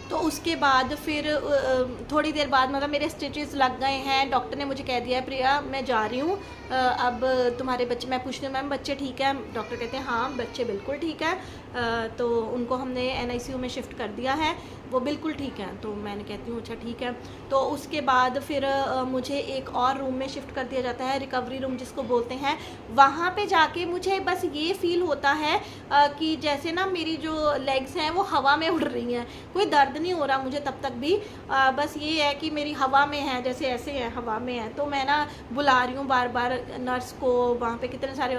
तो उसके बाद फिर थोड़ी देर बाद मतलब मेरे स्टिचेस लग गए हैं। डॉक्टर ने मुझे कह दिया है प्रिया मैं जा रही हूँ, अब तुम्हारे बच्चे, मैं पूछ रही हूँ मैम बच्चे ठीक है? डॉक्टर कहते हैं हाँ बच्चे बिल्कुल ठीक है। तो उनको हमने NICU में शिफ्ट कर दिया है, वो बिल्कुल ठीक है। तो मैंने कहती हूँ अच्छा ठीक है। तो उसके बाद फिर मुझे एक और रूम में शिफ्ट कर दिया जाता है, रिकवरी रूम जिसको बोलते हैं। वहाँ पे जाके मुझे बस ये फील होता है कि जैसे ना मेरी जो लेग्स हैं वो हवा में उड़ रही हैं। कोई दर्द नहीं हो रहा मुझे तब तक भी, बस ये है कि मेरी हवा में है, जैसे ऐसे है हवा में है। तो मैं ना बुला रही हूँ बार बार नर्स को, वहाँ पे कितने सारे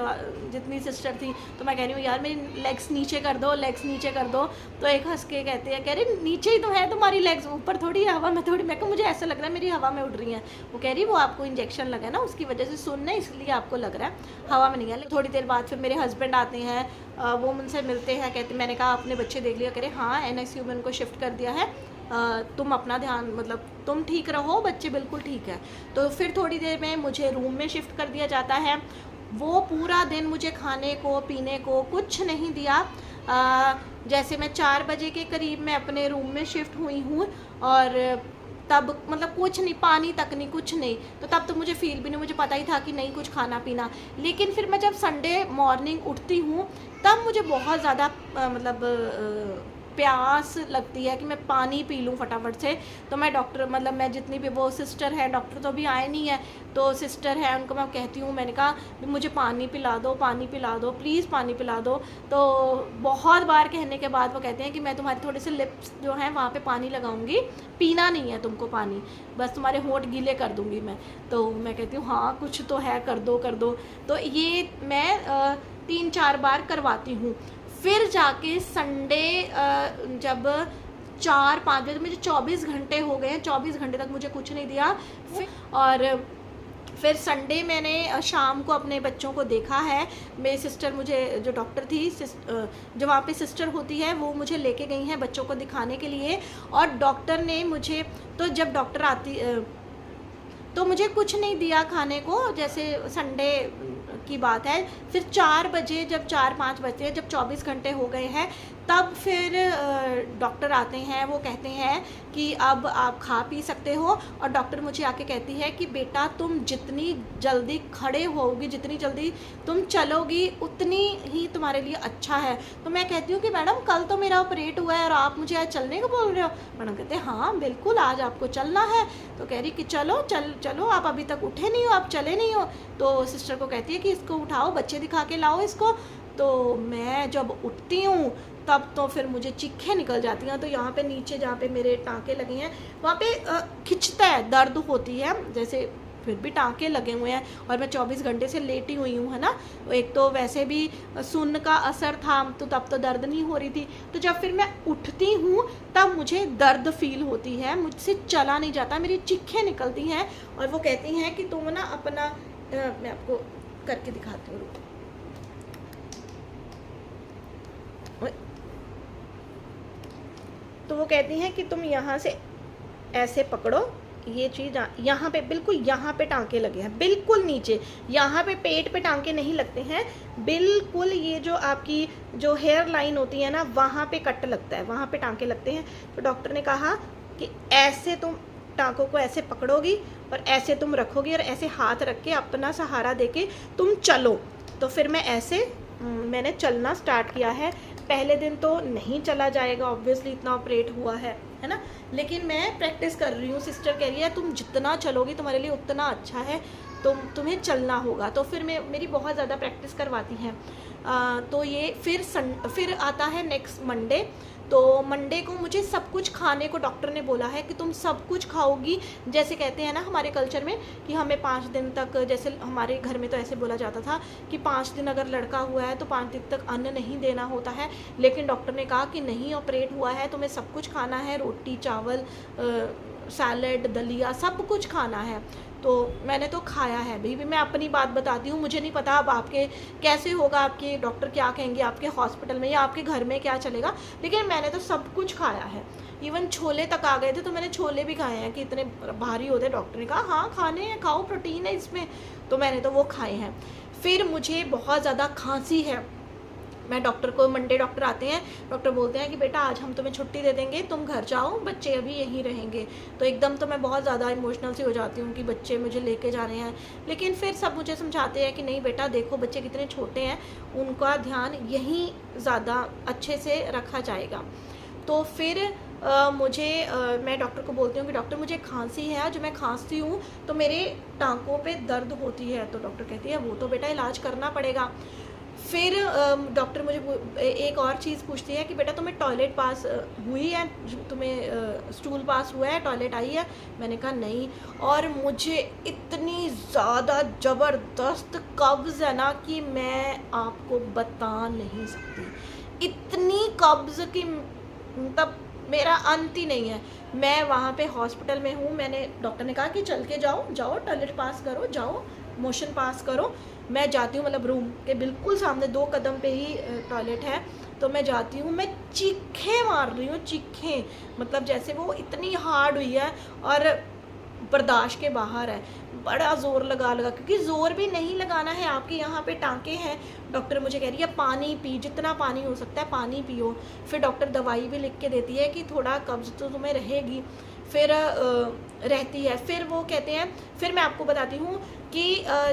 जितनी सिस्टर थी, तो मैं कह रही हूँ यार मेरी लेग्स नीचे कर दो, लेग्स नीचे कर दो। तो एक हंस के कहते हैं, कह रहे नीचे ही तो है तुम्हारी लेग्स, ऊपर थोड़ी हवा में थोड़ी। मैं कहा मुझे ऐसा लग रहा है मेरी हवा में उड़ रही है। वो कह रही वो आपको इंजेक्शन लगा है ना उसकी वजह से सुनने, इसलिए आपको लग रहा है हवा में नहीं है। थोड़ी देर बाद फिर मेरे हस्बैंड आते हैं, वो मुझसे मिलते हैं, कहते मैंने कहा अपने बच्चे देख लिया? कह रहे हाँ NICU में उनको शिफ्ट कर दिया है, तुम अपना ध्यान, मतलब तुम ठीक रहो, बच्चे बिल्कुल ठीक है। तो फिर थोड़ी देर में मुझे रूम में शिफ्ट कर दिया जाता है। वो पूरा दिन मुझे खाने को पीने को कुछ नहीं दिया। जैसे मैं 4 बजे के करीब मैं अपने रूम में शिफ्ट हुई हूँ, और तब मतलब कुछ नहीं, पानी तक नहीं, कुछ नहीं। तो तब तो मुझे फील भी नहीं, मुझे पता ही था कि नहीं कुछ खाना पीना। लेकिन फिर मैं जब संडे मॉर्निंग उठती हूँ तब मुझे बहुत ज़्यादा प्यास लगती है कि मैं पानी पी लूँ फटाफट से। तो मैं डॉक्टर, मतलब मैं जितनी भी, वो सिस्टर है, डॉक्टर तो अभी आए नहीं है, तो सिस्टर है उनको मैं कहती हूँ, मैंने कहा मुझे पानी पिला दो, पानी पिला दो, प्लीज़ पानी पिला दो। तो बहुत बार कहने के बाद वो कहते हैं कि मैं तुम्हारे थोड़े से लिप्स जो हैं वहाँ पे पानी लगाऊंगी, पीना नहीं है तुमको पानी, बस तुम्हारे होंठ गीले कर दूंगी मैं। तो मैं कहती हूँ हाँ कुछ तो है, कर दो कर दो। तो ये मैं 3-4 बार करवाती हूँ। फिर जाके संडे जब 4-5 बजे, मुझे 24 घंटे हो गए हैं, 24 घंटे तक मुझे कुछ नहीं दिया। और फिर संडे मैंने शाम को अपने बच्चों को देखा है। मेरी सिस्टर, मुझे जो डॉक्टर थी, जो वहाँ पे सिस्टर होती है, वो मुझे लेके गई हैं बच्चों को दिखाने के लिए। और डॉक्टर ने मुझे, तो जब डॉक्टर आती तो मुझे कुछ नहीं दिया खाने को, जैसे संडे की बात है। फिर 4 बजे, जब 4-5 बजते हैं, जब 24 घंटे हो गए हैं, तब फिर डॉक्टर आते हैं। वो कहते हैं कि अब आप खा पी सकते हो। और डॉक्टर मुझे आके कहती है कि बेटा तुम जितनी जल्दी खड़े होगी, जितनी जल्दी तुम चलोगी, उतनी ही तुम्हारे लिए अच्छा है। तो मैं कहती हूँ कि मैडम कल तो मेरा ऑपरेट हुआ है और आप मुझे आज चलने को बोल रहे हो? मैडम कहते हैं हाँ बिल्कुल आज आपको चलना है। तो कह रही कि चलो चलो, आप अभी तक उठे नहीं हो, आप चले नहीं हो। तो सिस्टर को कहती है कि इसको उठाओ, बच्चे दिखा के लाओ इसको। तो मैं जब उठती हूँ तब तो फिर मुझे चीखें निकल जाती हैं। तो यहाँ पे नीचे जहाँ पे मेरे टाँके लगे हैं वहाँ पे खिंचता है, दर्द होती है, जैसे फिर भी टाँके लगे हुए हैं और मैं 24 घंटे से लेटी हुई हूँ, है ना। एक तो वैसे भी सुन्न का असर था, तो तब तो दर्द नहीं हो रही थी। तो जब फिर मैं उठती हूँ तब मुझे दर्द फील होती है, मुझसे चला नहीं जाता, मेरी चीखें निकलती हैं। और वो कहती हैं कि तुम ना अपना, मैं आपको करके दिखाती हूँ। तो वो कहती हैं कि तुम यहाँ से ऐसे पकड़ो, ये चीज़ यहाँ पे, बिल्कुल यहाँ पे टाँके लगे हैं, बिल्कुल नीचे, यहाँ पे पेट पे टाँके नहीं लगते हैं, बिल्कुल ये जो आपकी जो हेयर लाइन होती है ना, वहाँ पे कट लगता है, वहाँ पे टाँके लगते हैं। तो डॉक्टर ने कहा कि ऐसे तुम टाँकों को ऐसे पकड़ोगी और ऐसे तुम रखोगी और ऐसे हाथ रख के अपना सहारा देके तुम चलो। तो फिर मैं ऐसे मैंने चलना स्टार्ट किया है। पहले दिन तो नहीं चला जाएगा, ऑब्वियसली इतना ऑपरेट हुआ है ना, लेकिन मैं प्रैक्टिस कर रही हूँ। सिस्टर कह रही है तुम जितना चलोगी तुम्हारे लिए उतना अच्छा है, तुम्हें चलना होगा। तो फिर मेरी बहुत ज़्यादा प्रैक्टिस करवाती हैं। तो ये फिर आता है नेक्स्ट मंडे। तो मंडे को मुझे सब कुछ खाने को डॉक्टर ने बोला है कि तुम सब कुछ खाओगी। जैसे कहते हैं ना हमारे कल्चर में कि हमें 5 दिन तक, जैसे हमारे घर में तो ऐसे बोला जाता था कि 5 दिन अगर लड़का हुआ है तो 5 दिन तक अन्न नहीं देना होता है। लेकिन डॉक्टर ने कहा कि नहीं, ऑपरेट हुआ है, तुम्हें सब कुछ खाना है, रोटी चावल सैलड दलिया सब कुछ खाना है। तो मैंने तो खाया है। भी मैं अपनी बात बताती हूँ, मुझे नहीं पता अब आपके कैसे होगा, आपके डॉक्टर क्या कहेंगे, आपके हॉस्पिटल में या आपके घर में क्या चलेगा, लेकिन मैंने तो सब कुछ खाया है। इवन छोले तक आ गए थे तो मैंने छोले भी खाए हैं कि इतने भारी होते। डॉक्टर ने कहा हाँ खाने हैं, खाओ, प्रोटीन है इसमें, तो मैंने तो वो खाए हैं। फिर मुझे बहुत ज़्यादा खांसी है, मैं डॉक्टर को, मंडे डॉक्टर आते हैं, डॉक्टर बोलते हैं कि बेटा आज हम तुम्हें छुट्टी दे देंगे, तुम घर जाओ, बच्चे अभी यहीं रहेंगे। तो एकदम तो मैं बहुत ज़्यादा इमोशनल सी हो जाती हूँ कि बच्चे मुझे लेके जा रहे हैं। लेकिन फिर सब मुझे समझाते हैं कि नहीं बेटा देखो बच्चे कितने छोटे हैं, उनका ध्यान यहीं ज़्यादा अच्छे से रखा जाएगा। तो फिर मैं डॉक्टर को बोलती हूँ कि डॉक्टर मुझे खांसी है, जो मैं खांसती हूँ तो मेरे टांकों पे दर्द होती है। तो डॉक्टर कहती है वो तो बेटा इलाज करना पड़ेगा। फिर डॉक्टर मुझे एक और चीज़ पूछती है कि बेटा तुम्हें टॉयलेट पास हुई है, तुम्हें स्टूल पास हुआ है, टॉयलेट आई है? मैंने कहा नहीं। और मुझे इतनी ज़्यादा ज़बरदस्त कब्ज़ है ना कि मैं आपको बता नहीं सकती, इतनी कब्ज़ की मतलब मेरा अंत ही नहीं है। मैं वहाँ पे हॉस्पिटल में हूँ, मैंने डॉक्टर ने कहा कि चल के जाओ टॉयलेट पास करो, जाओ मोशन पास करो। मैं जाती हूँ, मतलब रूम के बिल्कुल सामने 2 कदम पे ही टॉयलेट है। तो मैं जाती हूँ, मैं चीखें मार रही हूँ, चीखें, मतलब जैसे वो इतनी हार्ड हुई है और बर्दाश्त के बाहर है। बड़ा ज़ोर लगा क्योंकि ज़ोर भी नहीं लगाना है, आपके यहाँ पे टाँके हैं। डॉक्टर मुझे कह रही है पानी पी, जितना पानी हो सकता है पानी पियो। फिर डॉक्टर दवाई भी लिख के देती है कि थोड़ा कब्ज़ तो तुम्हें रहेगी, फिर रहती है। फिर वो कहते हैं, फिर मैं आपको बताती हूँ कि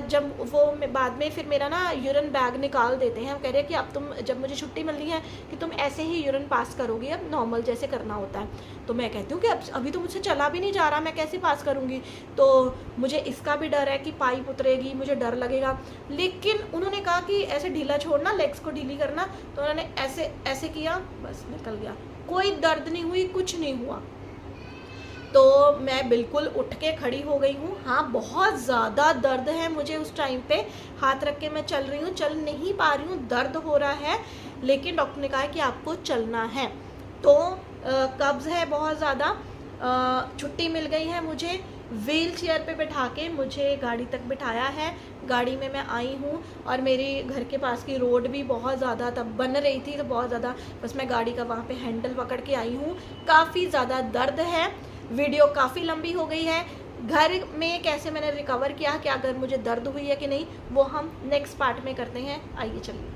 जब वो बाद में फिर मेरा ना यूरिन बैग निकाल देते हैं। हम कह रहे हैं कि अब तुम, जब मुझे छुट्टी मिलनी है कि तुम ऐसे ही यूरिन पास करोगी, अब नॉर्मल जैसे करना होता है। तो मैं कहती हूँ कि अब अभी तो मुझसे चला भी नहीं जा रहा, मैं कैसे पास करूँगी? तो मुझे इसका भी डर है कि पाइप उतरेगी, मुझे डर लगेगा। लेकिन उन्होंने कहा कि ऐसे ढीला छोड़ना, लेग्स को ढीली करना। तो उन्होंने ऐसे ऐसे किया, बस निकल गया, कोई दर्द नहीं हुई, कुछ नहीं हुआ। तो मैं बिल्कुल उठ के खड़ी हो गई हूँ। हाँ, बहुत ज़्यादा दर्द है मुझे उस टाइम पे, हाथ रख के मैं चल रही हूँ, चल नहीं पा रही हूँ, दर्द हो रहा है। लेकिन डॉक्टर ने कहा कि आपको चलना है। तो कब्ज़ है बहुत ज़्यादा। छुट्टी मिल गई है मुझे, व्हील चेयर पे बैठा के मुझे गाड़ी तक बिठाया है। गाड़ी में मैं आई हूँ और मेरे घर के पास की रोड भी बहुत ज़्यादा तब बन रही थी, तो बहुत ज़्यादा बस मैं गाड़ी का वहाँ पे हैंडल पकड़ के आई हूँ। काफ़ी ज़्यादा दर्द है, वीडियो काफ़ी लंबी हो गई है। घर में कैसे मैंने रिकवर किया, कि अगर मुझे दर्द हुई है कि नहीं, वो हम नेक्स्ट पार्ट में करते हैं। आइए चलिए।